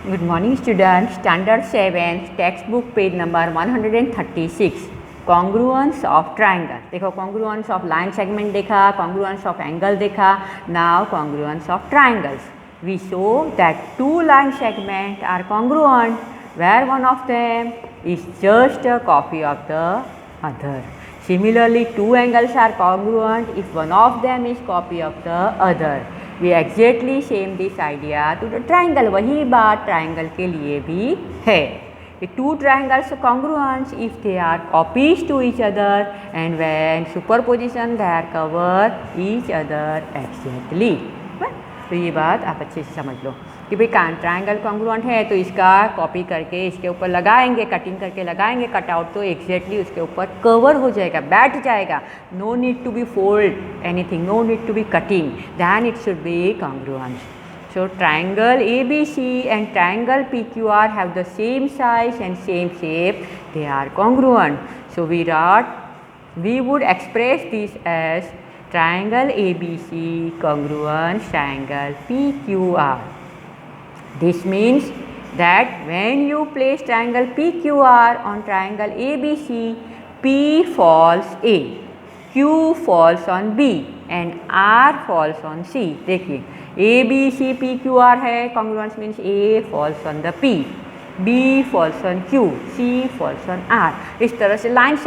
Good morning students, standard 7 textbook page number 136 congruence of triangle. देखो congruence of line segment देखा, congruence of angle देखा, now congruence of triangles. We show that two line segments are congruent where one of them is just a copy of the other. Similarly, two angles are congruent if one of them is copy of the other. We exactly same this idea to the triangle. वही बात triangle के लिए भी है. The two triangles are congruent if they are copies to each other and when superposition they are cover each other exactly. तो ये बात आप अच्छे से समझ लो कि भाई ट्रायंगल कॉन्ग्रुएंट है तो इसका कॉपी करके इसके ऊपर लगाएंगे, कटिंग करके लगाएंगे, कटआउट तो एग्जैक्टली उसके ऊपर कवर हो जाएगा, बैठ जाएगा. No need to be fold anything, no need to be cutting, then it should be congruent. So triangle ABC and triangle PQR have the same size and same shape. They are congruent. So we would express this as triangle ABC congruent triangle PQR. This means that when you place triangle PQR on triangle ABC, P falls A, Q falls on B and R falls on C. देखिए A B C P Q R है, congruence means A falls on the P, B falls on Q, C falls on R. इस तरह से line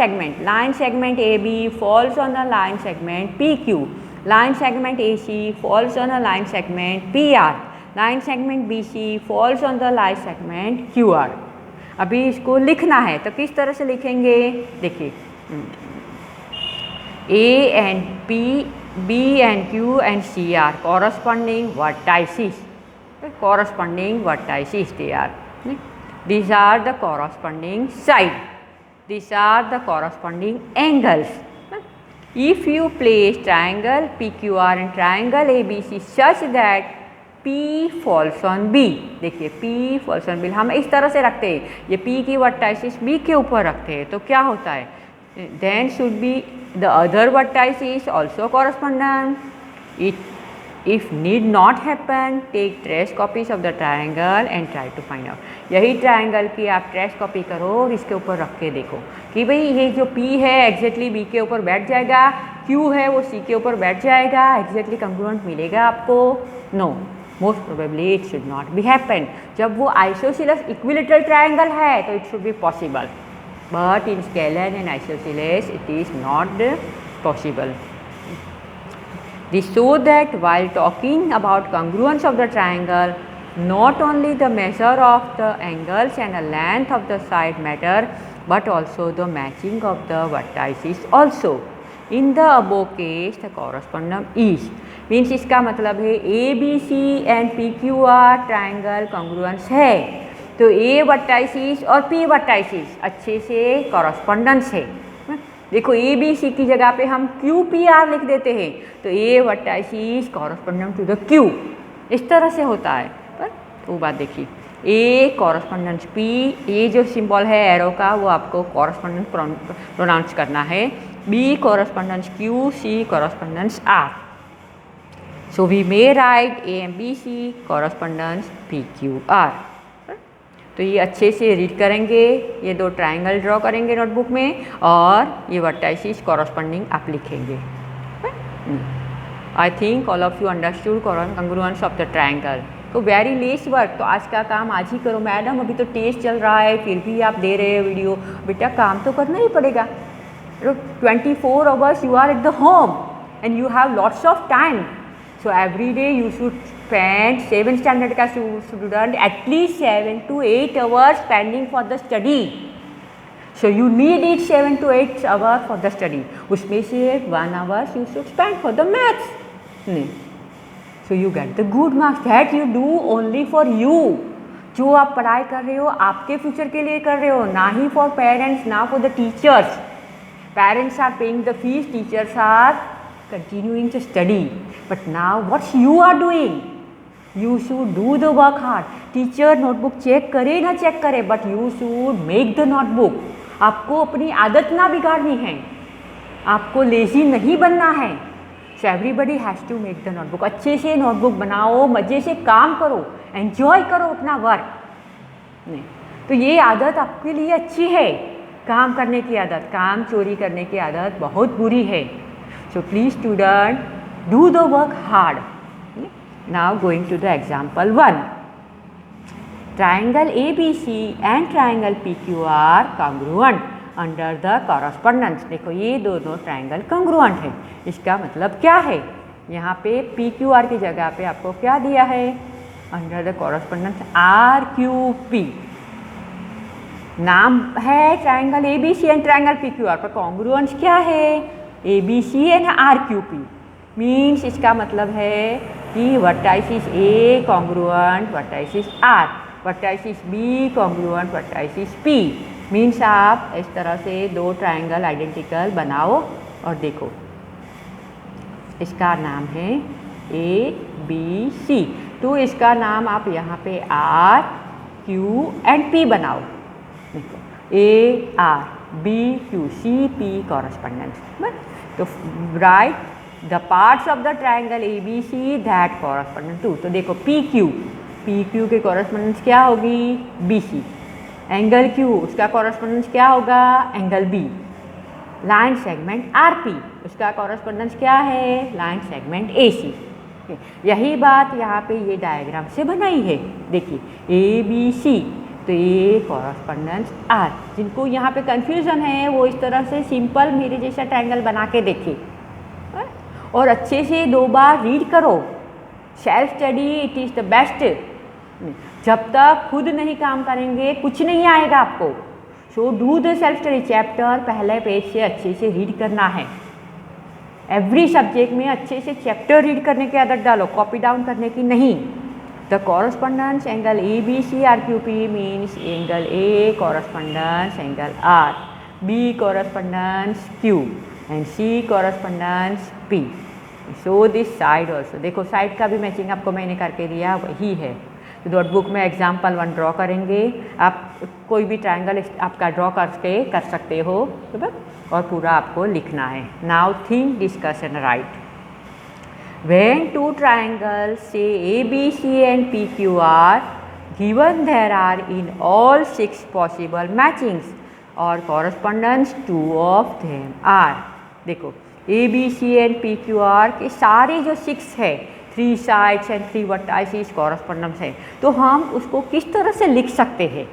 segment AB falls on the line segment PQ, line segment AC falls on a line segment PR, line segment BC falls on the line segment QR. अभी इसको लिखना है तो किस तरह से लिखेंगे, देखिए A and P, B and Q and C are corresponding vertices. They are. These are the corresponding side. These are the corresponding angles. If you place triangle PQR and triangle ABC such that P falls on B, देखिए P falls on B हम इस तरह से रखते हैं, ये P की vertices B के ऊपर रखते हैं तो क्या होता है, then should be the other vertices also correspondent. If need not happen, take trace copies of the triangle and try to find out. यही triangle की आप trace copy करो और इसके ऊपर रख के देखो कि भाई ये जो P है exactly B के ऊपर बैठ जाएगा, Q है वो C के ऊपर बैठ जाएगा, exactly congruent मिलेगा आपको. No, most probably it should not be happen. जब वो isosceles equilateral triangle है तो it should be possible. But in scalene and isosceles it is not possible. This shows that while talking about congruence of the triangle, not only the measure of the angles and the length of the side matter, but also the matching of the vertices also. In the above case, the correspondent is. Means इसका मतलब है ABC and PQR triangle congruence है तो A vertices और P vertices अच्छे से correspondence है. देखो A B C की जगह पे हम Q P R लिख देते हैं तो A vertices corresponding to the Q, इस तरह से होता है. पर वो बात देखिए A कॉरस्पॉन्डेंस P, ये जो सिंबल है एरो का वो आपको कॉरस्पॉन्डेंस प्रोनाउंस करना है, B correspondence Q, C correspondence R. So we may write A and B C correspondence P Q R. तो ये अच्छे से रीड करेंगे, ये दो ट्रायंगल ड्रॉ करेंगे नोटबुक में और ये वर्टाइसिस कॉरस्पॉन्डिंग आप लिखेंगे. I think all of you understood congruence of the triangle. तो वेरी लेस वर्क, तो आज का काम आज ही करो. मैडम अभी तो टेस्ट चल रहा है फिर भी आप दे रहे हो वीडियो, बेटा काम तो करना ही पड़ेगा. 24 hours you are at the home and you have lots of time. So every day you should spend 7th standard का student at least 7 to 8 hours spending for the study. So you need it 7 to 8 hours for the study. उसमें से 1 hour you should spend for the maths. So you get the good marks that you do only for you. जो आप पढ़ाई कर रहे हो आपके future के लिए कर रहे हो, ना ही for parents, ना for the teachers. Parents are paying the fees, teachers are continuing to study. But now what you are doing? You should do the work hard. Teacher notebook check करे ना check करे, but you should make the notebook. आपको अपनी आदत ना बिगाड़नी है, आपको lazy नहीं बनना है. So everybody has to make the notebook. अच्छे से नोटबुक बनाओ, मज़े से काम करो, एन्जॉय करो अपना वर्क. नहीं, तो ये आदत आपके लिए अच्छी है। काम करने की आदत, काम चोरी करने की आदत बहुत बुरी है। So please student do the work hard. Now going to the example 1। Triangle ABC and triangle PQR congruent under the correspondence. देखो ये दोनों ट्राइंगल कॉन्ग्रुएंट है। इसका मतलब क्या है? यहाँ पे PQR की जगह पे आपको क्या दिया है? Under the correspondence RQP। नाम है triangle ABC and triangle PQR, पर कॉन्ग्रुएंस क्या है? ABC and RQP। मीन्स इसका मतलब है कि vertices A congruent vertices R, vertices B congruent vertices P। Means आप इस तरह से दो ट्राइंगल आइडेंटिकल बनाओ और देखो, इसका नाम है ABC, तो इसका नाम आप यहाँ पे R Q एंड P बनाओ। देखो ARBQCP कॉरस्पॉन्डेंस। तो right the parts of the triangle ABC that correspondence to. तो देखो PQ के कॉरस्पॉन्डेंस क्या होगी? BC। एंगल Q, उसका कॉरस्पॉन्डेंस क्या होगा? Angle B। Line segment RP, उसका कॉरस्पॉन्डेंस क्या है? Line segment AC। यही बात यहाँ पे ये डायग्राम से बनाई है। देखिए ABC, तो ये कॉरस्पॉन्डेंस R। जिनको यहाँ पे कंफ्यूजन है वो इस तरह से सिंपल मेरे जैसा ट्रायंगल बना के देखे और अच्छे से 2 बार रीड करो। Self study it is the best. जब तक खुद नहीं काम करेंगे कुछ नहीं आएगा आपको। So do the self study. Chapter पहले पेज से अच्छे से रीड करना है। एवरी सब्जेक्ट में अच्छे से चैप्टर रीड करने की आदत डालो, कॉपी डाउन करने की नहीं। The correspondence angle ABC RQP means angle A correspondence angle R, B correspondence Q and C correspondence P. So this side also, देखो साइड का भी मैचिंग आपको मैंने करके दिया वही है। तो नोटबुक में एग्जाम्पल 1 ड्रॉ करेंगे। आप कोई भी ट्रायंगल आपका ड्रॉ करके कर सकते हो, और पूरा आपको लिखना है। Now think, discuss and right. When two triangles say ABC and PQR given, there are in all 6 possible matchings or correspondence 2 of them are। देखो ABC and PQR के सारे जो 6 है, 3 sides and 3 vertices correspondence है, तो हम उसको किस तरह से लिख सकते हैं?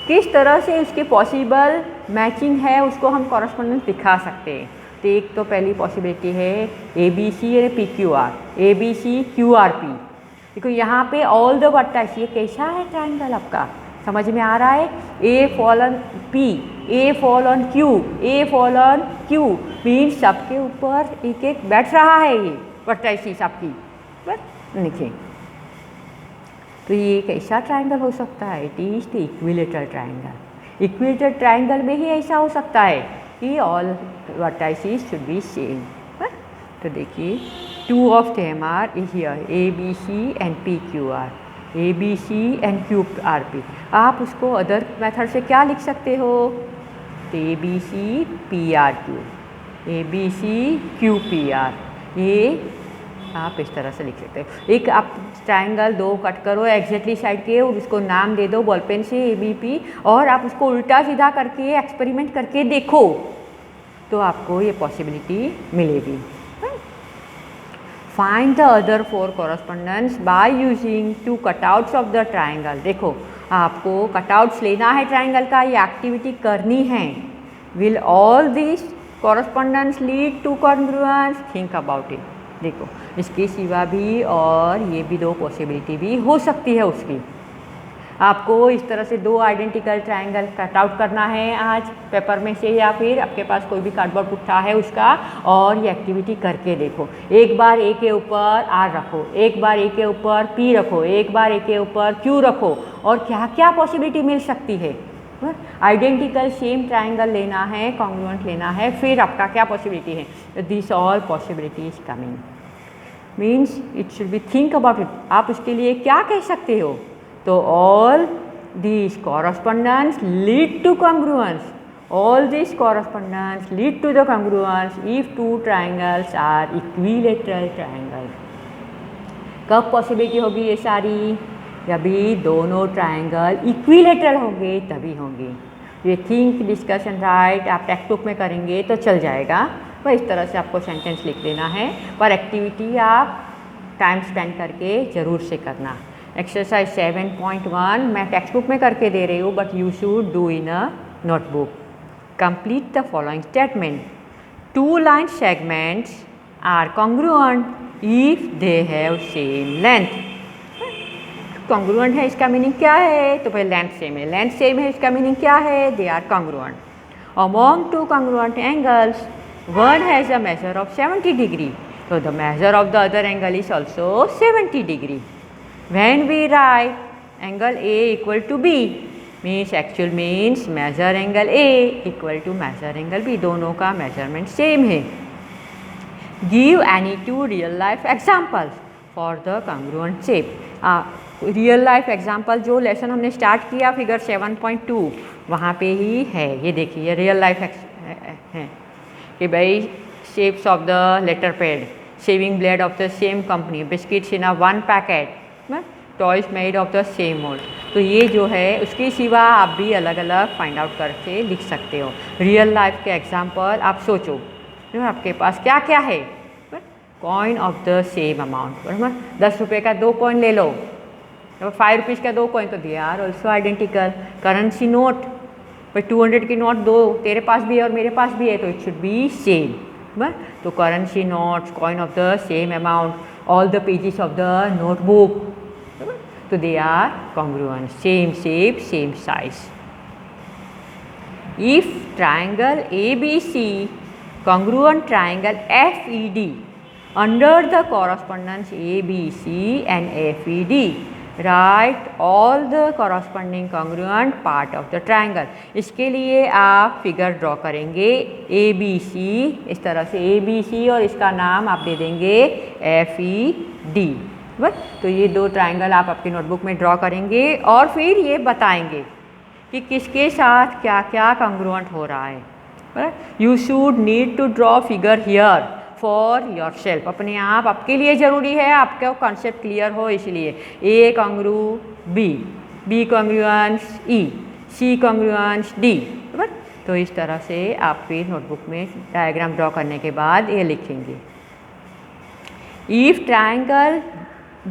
किस तरह से उसके पॉसिबल मैचिंग है उसको हम कॉरस्पॉन्डेंस दिखा सकते हैं। तो एक तो पहली पॉसिबिलिटी है ABC और PQR, ABC QRP। देखो यहाँ पे ऑल द वर्टाइस, ये कैसा है ट्राइंगल आपका समझ में आ रहा है? A fall on P, A fall on Q, A fall on Q, means सबके ऊपर एक एक बैठ रहा है ये वर्टाइसिस आपकी। बस लिखिए, तो ये कैसा ट्राइंगल हो सकता है? It is the equilateral triangle. Equilateral triangle में ही ऐसा हो सकता है कि all vertices should be same. तो देखिए 2 of them are here, ABC and PQR, ABC and QRP। आप उसको अदर मेथड से क्या लिख सकते हो? तो ABC PRQ, ABC QPR, ये आप इस तरह से लिख सकते हो। एक आप ट्रायंगल 2 कट करो एग्जैक्टली साइड के और उसको नाम दे दो बॉल पेन से ABP, और आप उसको उल्टा सीधा करके एक्सपेरिमेंट करके देखो तो आपको ये पॉसिबिलिटी मिलेगी। Find the other 4 correspondence by using 2 cutouts of the triangle. देखो आपको कटआउट्स लेना है ट्रायंगल का, ये एक्टिविटी करनी है। Will all this correspondence lead to congruence? Think about it. देखो इसके सिवा भी और ये भी 2 पॉसिबिलिटी भी हो सकती है उसकी। आपको इस तरह से 2 आइडेंटिकल ट्रायंगल कट आउट करना है आज पेपर में से, या फिर आपके पास कोई भी कार्डबोर्ड पुट्ठा है उसका, और ये एक्टिविटी करके देखो। एक बार A के ऊपर R रखो, एक बार A के ऊपर P रखो, एक बार A के ऊपर Q रखो, और क्या क्या पॉसिबिलिटी मिल सकती है। आइडेंटिकल सेम ट्रायंगल लेना है, कॉन्ग्रुएंट लेना है, फिर आपका क्या पॉसिबिलिटी है। This all possibility is coming means it should be think about it. आप उसके लिए क्या कह सकते हो? तो all this correspondence lead to congruence, all this correspondence lead to the congruence if 2 triangles are equilateral triangle. कब पॉसिबिलिटी होगी ये सारी? जब भी दोनों ट्राइंगल इक्विलेटरल होंगे तभी होंगे। ये थिंक डिस्कशन राइट आप टेक्स्ट बुक में करेंगे तो चल जाएगा, वह इस तरह से आपको सेंटेंस लिख लेना है, पर एक्टिविटी आप टाइम स्पेंड करके ज़रूर से करना। एक्सरसाइज 7.1 मैं टेक्स्ट बुक में करके दे रही हूँ, but you should do in a notebook. Complete the following statement. 2 line segments are congruent if they have same length. Congruent है इसका मीनिंग क्या है, तो भाई लेंथ सेम है, लेंथ सेम है इसका मीनिंग क्या है, they are congruent. Among 2 congruent angles one has a measure of 70 degree, so the measure of the other angle is also 70 degree. When we write angle A equal to B means actual means measure angle A equal to measure angle B, दोनों का measurement same है। Give any 2 real life examples for the congruent shape। Real life example जो lesson हमने start किया figure 7.2 वहाँ पे ही है, ये देखिए रियल लाइफ है कि भाई shapes of the letter pad, shaving blade of the same company, biscuits in a 1 packet, toys made of the same mould. तो ये जो है उसके सिवा आप भी अलग अलग फाइंड आउट करके लिख सकते हो। रियल लाइफ के एग्जाम्पल आप सोचो आपके पास क्या क्या है, coin of the same amount, बराबर 10 रुपये का 2 कॉइन ले लो, 5 रुपीज़ का 2 कॉइन, तो they are also identical. Currency note, भाई 200 की नोट 2 तेरे पास भी है और मेरे पास भी है, तो इट शुड बी सेम, बराबर। तो currency notes, coin of the same amount, all the pages of the notebook, तो they are congruent, same shape same size. If triangle ABC congruent triangle FED under the correspondence ABC and FED, write all the corresponding congruent part of the triangle। इसके लिए आप figure draw करेंगे ABC, इस तरह से ABC और इसका नाम आप दे देंगे FED, बस। तो ये 2 ट्राइंगल आप आपकी नोटबुक में ड्रॉ करेंगे और फिर ये बताएंगे कि किसके साथ क्या क्या कॉन्ग्रुएंट हो रहा है। You should need to draw figure here for yourself, अपने आप आपके लिए ज़रूरी है, आपका कॉन्सेप्ट क्लियर हो इसलिए। A कॉन्ग्रू B, B congruence E, C congruence D, बराबर। तो इस तरह से आप फिर नोटबुक में डायग्राम ड्रॉ करने के बाद ये लिखेंगे। If triangle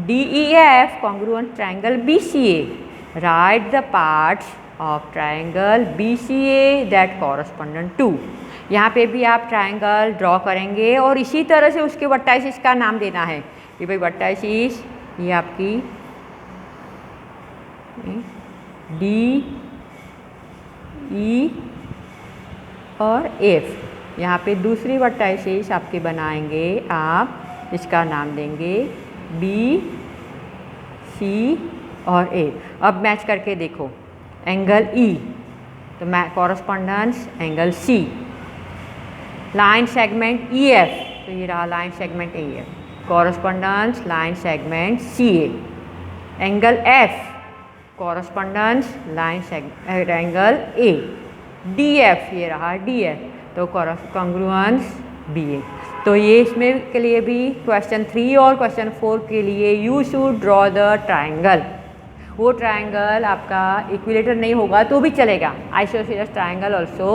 DEF congruent triangle BCA, write the parts of triangle BCA that correspondent to। यहाँ पे भी आप ट्राइंगल ड्रॉ करेंगे और इसी तरह से उसके वर्टाइसिस का नाम देना है कि भाई वर्टाइसिस ये आपकी D, E और F। यहाँ पे दूसरी वर्टाइसिस आपके बनाएंगे, आप इसका नाम देंगे B, C और A। अब मैच करके देखो, एंगल E तो correspondence angle C, line segment EF तो ये रहा line segment EF, correspondence line segment CA। Angle F correspondence line segment angle A। DF ये रहा DF तो कॉन्ग्रुएंस BA। तो ये इसमें के लिए भी क्वेश्चन 3 और क्वेश्चन 4 के लिए you should draw the triangle. वो ट्राइंगल आपका इक्विलेटर नहीं होगा तो भी चलेगा, आइसोसेलेस ट्राइंगल ऑल्सो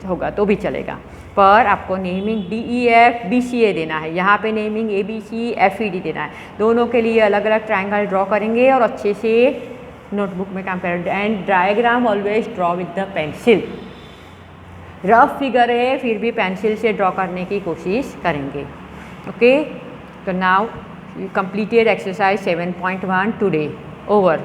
होगा तो भी चलेगा, पर आपको नेमिंग DEF BCA देना है, यहाँ पे नेमिंग ABC FED देना है। दोनों के लिए अलग अलग ट्राइंगल ड्रॉ करेंगे और अच्छे से नोटबुक में काम करेंगे। And diagram always draw with the pencil. Rough figure है फिर भी पेंसिल से ड्रॉ करने की कोशिश करेंगे। ओके, तो now you completed exercise 7.1 today. Over.